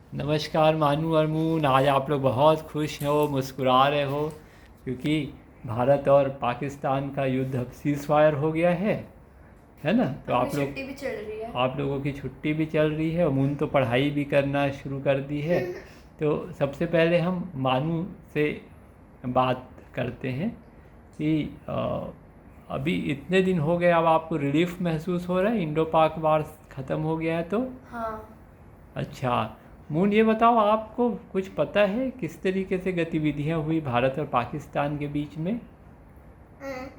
नमस्कार मानू और मून। आज आप लोग बहुत खुश हो, मुस्कुरा रहे हो क्योंकि भारत और पाकिस्तान का युद्ध अब सीज़ फायर हो गया है ना। तो अपनी छुट्टी भी चल रही है। आप लोगों की छुट्टी भी चल रही है और मून तो पढ़ाई भी करना शुरू कर दी है। तो सबसे पहले हम मानू से बात करते हैं कि अभी इतने दिन हो गए, अब आपको रिलीफ महसूस हो रहा है? इंडो पाक वार ख़त्म हो गया है तो? हाँ। अच्छा मून, ये बताओ आपको कुछ पता है किस तरीके से गतिविधियां हुई भारत और पाकिस्तान के बीच में? अ,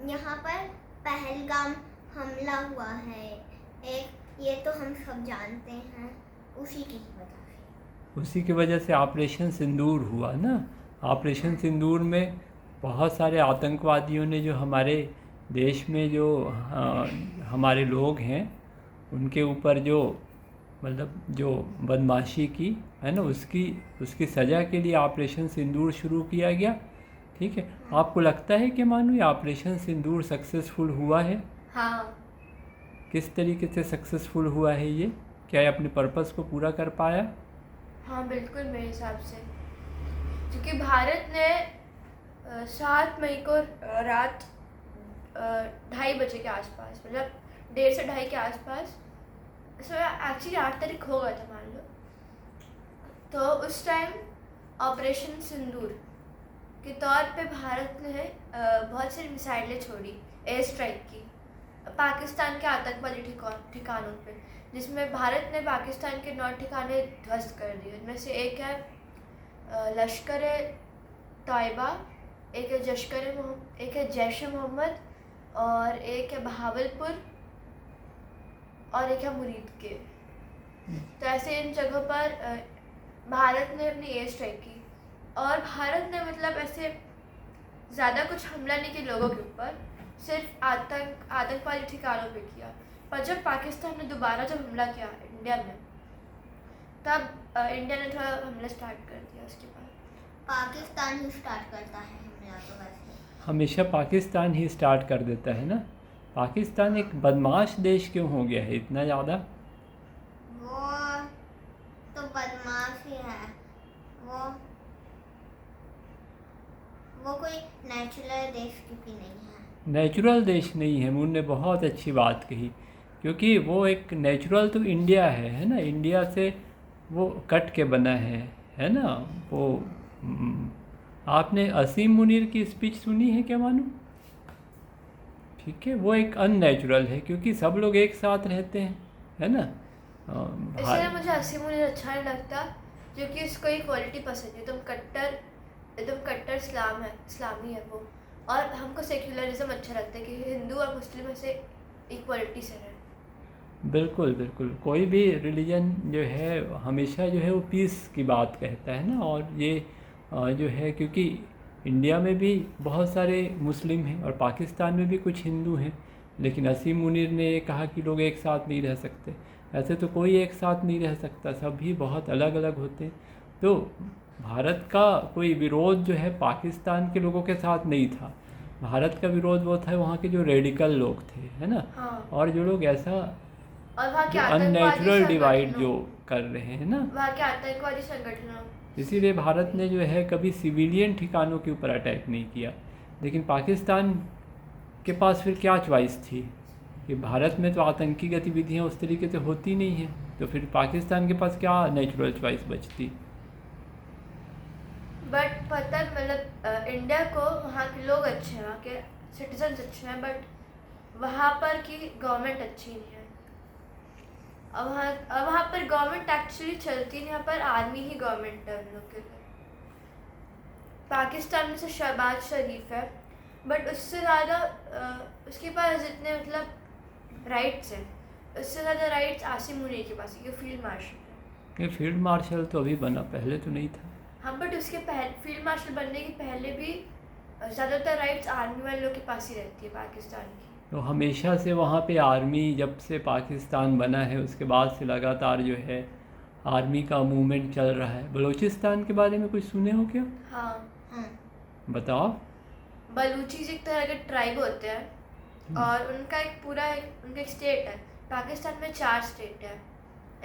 यहाँ पर पहलगाम हमला हुआ है एक, ये तो हम सब जानते हैं। उसी की वजह से उसी की वजह से ऑपरेशन सिंदूर हुआ ना। ऑपरेशन सिंदूर में बहुत सारे आतंकवादियों ने जो हमारे देश में जो हमारे लोग हैं उनके ऊपर जो मतलब जो बदमाशी की है ना, उसकी उसकी सज़ा के लिए ऑपरेशन सिंदूर शुरू किया गया। ठीक है, आपको लगता है कि मानो ये ऑपरेशन सिंदूर सक्सेसफुल हुआ है? हाँ। किस तरीके से सक्सेसफुल हुआ है ये? क्या ये अपने पर्पस को पूरा कर पाया? हाँ बिल्कुल, मेरे हिसाब से, क्योंकि भारत ने 7 मई को रात 2:30 बजे के आसपास, मतलब 1:30 से 2:30 के आसपास, इसमें एक्चुअली 8 तारीख हो गया था मान लो, तो उस टाइम ऑपरेशन सिंदूर के तौर पे भारत ने बहुत सारी मिसाइलें छोड़ी, एयर स्ट्राइक की पाकिस्तान के आतंकवादी ठिकानों पे, जिसमें भारत ने पाकिस्तान के 9 ठिकाने ध्वस्त कर दिए। उनमें से एक है लश्कर तैयबा, एक है एक है जैश मोहम्मद, और एक है बहावलपुर, और एक है मुरीद के। तो ऐसे इन जगहों पर भारत ने अपनी एयर स्ट्राइक की, और भारत ने मतलब ऐसे ज़्यादा कुछ हमला नहीं किया लोगों के ऊपर, सिर्फ आतंकवादी ठिकानों पे किया। पर जब पाकिस्तान ने दोबारा जब हमला किया इंडिया में, तब इंडिया ने थोड़ा हमला स्टार्ट कर दिया। उसके बाद पाकिस्तान ही स्टार्ट करता है हमला, तो वैसे हमेशा पाकिस्तान ही स्टार्ट कर देता है ना। पाकिस्तान एक बदमाश देश क्यों हो गया है इतना ज़्यादा? वो तो बदमाश ही है। वो वो कोई नेचुरल देश क्योंकि नहीं है। नेचुरल देश नहीं है, मून ने बहुत अच्छी बात कही, क्योंकि वो एक नेचुरल तो इंडिया है ना। इंडिया से वो कट के बना है ना वो। आपने असीम मुनीर की स्पीच सुनी है क्या मानो? ठीक है, वो एक अननेचुरल है क्योंकि सब लोग एक साथ रहते हैं, है ना। इसलिए मुझे असीम मुनीर अच्छा नहीं लगता, क्योंकि उसको इक्वालिटी पसंद है। एकदम कट्टर इस्लामी है वो, और हमको सेक्युलरिज्म अच्छा लगता है कि हिंदू और मुस्लिम ऐसे इक्वालिटी से रहें। बिल्कुल बिल्कुल, कोई भी रिलीजन जो है हमेशा जो है वो पीस की बात कहता है ना। और ये जो है, क्योंकि इंडिया में भी बहुत सारे मुस्लिम हैं और पाकिस्तान में भी कुछ हिंदू हैं, लेकिन असीम मुनीर ने ये कहा कि लोग एक साथ नहीं रह सकते। ऐसे तो कोई एक साथ नहीं रह सकता, सभी बहुत अलग अलग होते हैं। तो भारत का कोई विरोध जो है पाकिस्तान के लोगों के साथ नहीं था। भारत का विरोध वो था वहाँ के जो रेडिकल लोग थे, है ना। हाँ। और जो लोग ऐसा और वहाँ के जो आतंकवादी अननेचुरल डिवाइड संगठनों जो कर रहे हैं ना, वहाँ के आतंकवादी संगठनों इसीलिए भारत ने जो है कभी सिविलियन ठिकानों के ऊपर अटैक नहीं किया। लेकिन पाकिस्तान के पास फिर क्या चॉइस थी कि भारत में तो आतंकी गतिविधियाँ उस तरीके से होती नहीं हैं, तो फिर पाकिस्तान के पास क्या नेचुरल चॉइस बचती? बट पता मतलब इंडिया को वहाँ के लोग अच्छे हैं, वहाँ के सिटीजन्स अच्छे हैं, बट वहाँ पर की गवर्नमेंट अच्छी नहीं है। अब वहाँ पर गवर्नमेंट एक्चुअली चलती नहीं, यहाँ पर आर्मी ही गवर्नमेंट है उन लोग के लिए। पाकिस्तान में से शहबाज शरीफ है, बट उससे ज़्यादा उसके पास जितने मतलब राइट्स हैं, उससे ज़्यादा राइट्स आसिम मुनीर के पास है, जो फील्ड मार्शल है। ये फील्ड मार्शल तो अभी बना, पहले तो नहीं था। हाँ, बट उसके पहले फील्ड मार्शल बनने के पहले भी ज़्यादातर राइट्स आर्मी वाले लोग के पास ही रहती है पाकिस्तान की। तो हमेशा से वहाँ पे आर्मी, जब से पाकिस्तान बना है उसके बाद से लगातार जो है आर्मी का मूवमेंट चल रहा है। बलूचिस्तान के बारे में कुछ सुने हो क्या? हाँ। बताओ। बलूचीज एक तरह के ट्राइब होते हैं, और उनका एक स्टेट है। पाकिस्तान में 4 स्टेट है,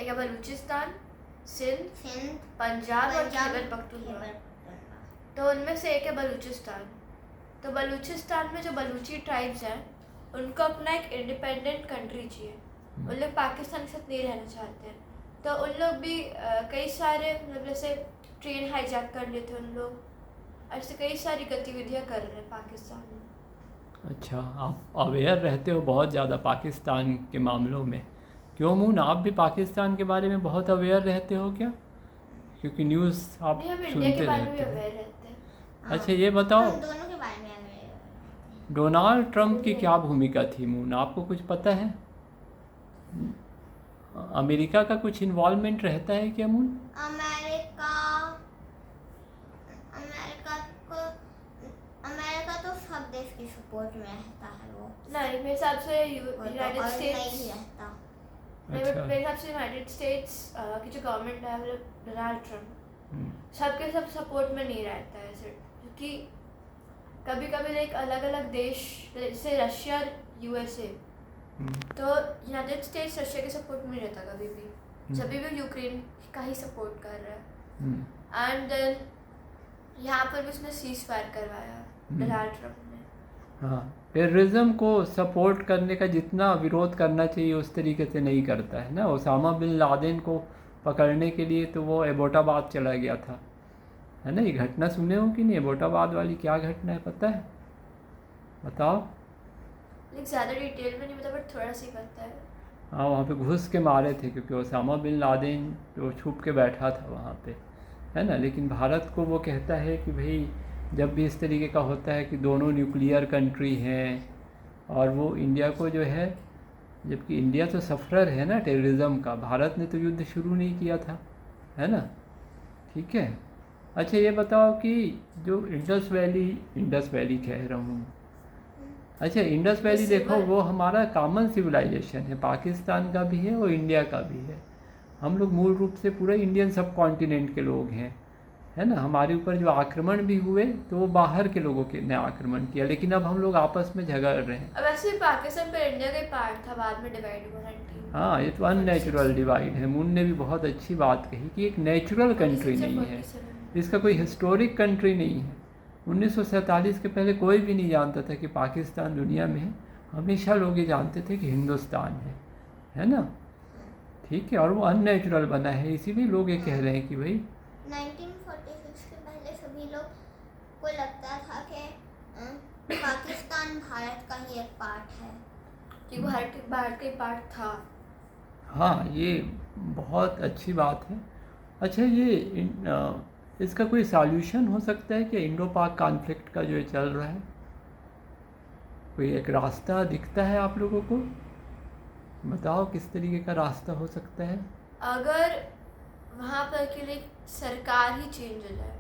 एक है बलूचिस्तान, सिंध, सिंध, पंजाब और पंजाब, खैबर पख्तूनख्वा। खैबर पख्तूनख्वा। तो उनमें से एक है बलूचिस्तान। तो बलूचिस्तान में जो बलूची ट्राइब्स हैं उनको अपना एक इंडिपेंडेंट कंट्री चाहिए। उन लोग पाकिस्तान के साथ नहीं रहना चाहते हैं। तो उन लोग भी कई सारे मतलब जैसे ट्रेन हाईजैक कर लेते उन लोग, ऐसे कई सारी गतिविधियां कर रहे हैं पाकिस्तान में। अच्छा, आप अवेयर रहते हो बहुत ज़्यादा पाकिस्तान के मामलों में। क्यों मून, आप भी पाकिस्तान के बारे में बहुत अवेयर रहते हो क्या? क्योंकि न्यूज़ आप नहीं, हम इंडिया सुनते के बारे में भी रहते हो। अवेयर रहते हैं। अच्छा, ये बताओ, हम दोनों के बारे में हमें डोनाल्ड ट्रंप की क्या भूमिका थी मून, आपको कुछ पता है? अमेरिका का कुछ इन्वॉल्वमेंट रहता है क्या मून? अमेरिका अमेरिका को अमेरिका तो सब देश की सपोर्ट में रहता है वो नहीं, मेरे हिसाब से वो तो यूनाइटेड और नहीं स्टेट्स, रहता। अच्छा। मेरे हिसाब से यूनाइटेड स्टेट्स की जो गवर्नमेंट है मतलब डोनाल्ड ट्रंप हम्म, सबके सब सपोर्ट में नहीं रहता है ऐसे, क्योंकि कभी कभी लाइक अलग अलग देश जैसे रशिया और यूएसए, हम्म, तो यूनाइटेड स्टेट्स रशिया के सपोर्ट में नहीं रहता कभी भी, जब भी यूक्रेन का ही सपोर्ट कर रहा हम्म, है। एंड देन यहाँ पर भी उसने सीज फायर करवाया डोनाल्ड ट्रंप ने। हाँ, टेररिज्म को सपोर्ट करने का जितना विरोध करना चाहिए उस तरीके से नहीं करता है ना। ओसामा बिन लादेन को पकड़ने के लिए तो वो एबोटाबाद चला गया था, है ना। ये घटना सुने हो कि नहीं? एबोटाबाद वाली क्या घटना है, पता है? बताओ। लाइक ज़्यादा डिटेल में नहीं पता, बट थोड़ा सा ही पता है। हाँ, वहाँ पे घुस के मारे थे क्योंकि ओसामा बिन लादेन तो छुप के बैठा था वहाँ पे, है ना। लेकिन भारत को वो कहता है कि भाई जब भी इस तरीके का होता है कि दोनों न्यूक्लियर कंट्री हैं और वो इंडिया को जो है, जबकि इंडिया तो सफरर है ना टेररिज्म का, भारत ने तो युद्ध शुरू नहीं किया था, है ना। ठीक है। अच्छा, ये बताओ कि जो इंडस वैली कह रहा हूँ, अच्छा इंडस वैली देखो, वो हमारा कॉमन सिविलाइजेशन है, पाकिस्तान का भी है और इंडिया का भी है। हम लोग मूल रूप से पूरे इंडियन सब कॉन्टिनेंट के लोग हैं, है ना। हमारे ऊपर जो आक्रमण भी हुए तो वो बाहर के लोगों के ने आक्रमण किया, लेकिन अब हम लोग आपस में झगड़ रहे हैं। अब वैसे भी पाकिस्तान पर इंडिया का पार्ट था, बाद में डिवाइड हुआ 1946। हाँ, ये तो अननेचुरल डिवाइड है। मून ने भी बहुत अच्छी बात कही कि एक नेचुरल कंट्री नहीं है, इसका कोई हिस्टोरिक कंट्री नहीं है। 1947 के पहले कोई भी नहीं जानता था कि पाकिस्तान दुनिया में है। हमेशा लोग ये जानते थे कि हिंदुस्तान है ना। ठीक है, और वो अननेचुरल बना है, इसीलिए लोग ये कह रहे हैं कि भाई 1946 के पहले सभी लोग को लगता था कि पाकिस्तान भारत का ही एक पार्ट है, कि भारत का ही पार्ट था। हाँ, ये बहुत अच्छी बात है। अच्छा, ये इसका कोई सॉल्यूशन हो सकता है कि इंडो पाक कॉन्फ्लिक्ट का जो चल रहा है, कोई एक रास्ता दिखता है आप लोगों को? बताओ किस तरीके का रास्ता हो सकता है। अगर वहाँ पर के लिए सरकार ही चेंज हो जाए,